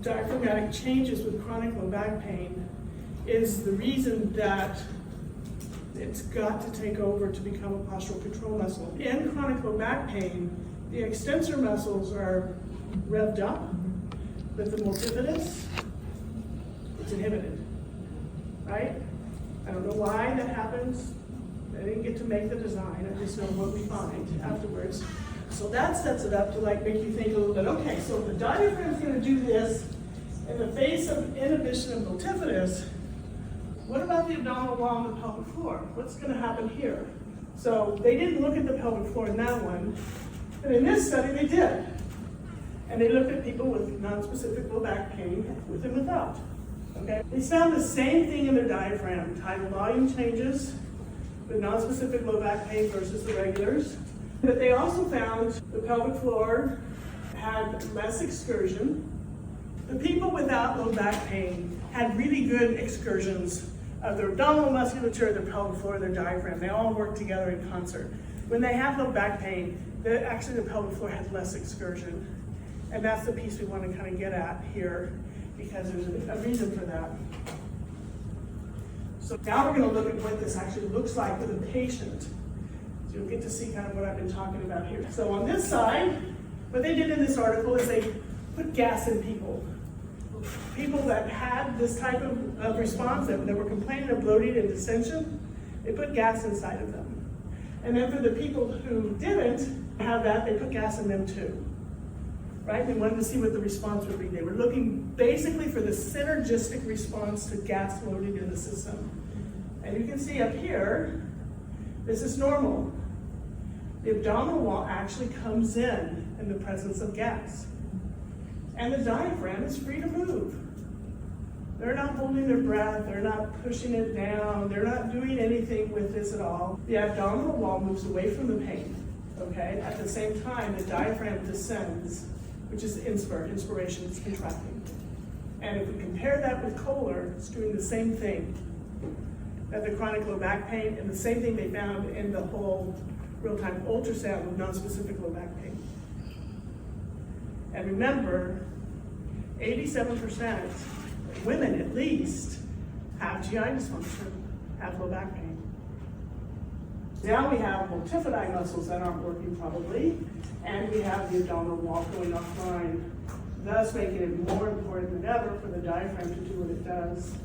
Diaphragmatic changes with chronic low back pain is the reason that it's got to take over to become a postural control muscle. In chronic low back pain, the extensor muscles are revved up, but the multifidus, it's inhibited, right? I don't know why that happens. I didn't get to make the design, I just know what we find afterwards. So that sets it up to like make you think a little bit, okay, so if the diaphragm's gonna do this in the face of inhibition of multifidus, what about the abdominal wall and the pelvic floor? What's gonna happen here? So they didn't look at the pelvic floor in that one, but in this study they did. And they looked at people with non-specific low back pain with and without, okay? They found the same thing in their diaphragm, tidal volume changes with non-specific low back pain versus the regulars. But they also found the pelvic floor had less excursion. The people without low back pain had really good excursions of their abdominal musculature, their pelvic floor, their diaphragm. They all work together in concert. When they have low back pain, actually the pelvic floor has less excursion. And that's the piece we want to kind of get at here because there's a reason for that. So now we're going to look at what this actually looks like with a patient. So you'll get to see kind of what I've been talking about here. So on this side, what they did in this article is they put gas in people. People that had this type of response, that were complaining of bloating and distension, they put gas inside of them. And then for the people who didn't have that, they put gas in them too. Right? They wanted to see what the response would be. They were looking basically for the synergistic response to gas loading in the system. And you can see up here, this is normal. The abdominal wall actually comes in the presence of gas. And the diaphragm is free to move. They're not holding their breath, they're not pushing it down, they're not doing anything with this at all. The abdominal wall moves away from the pain, okay? At the same time, the diaphragm descends, which is inspiration, it's contracting. And if we compare that with Kohler, it's doing the same thing. That the chronic low back pain, and the same thing they found in the whole real-time ultrasound with non-specific low back pain. And remember, 87% of women at least have GI dysfunction, have low back pain. Now we have multifidi muscles that aren't working probably, and we have the abdominal wall going offline, thus making it more important than ever for the diaphragm to do what it does.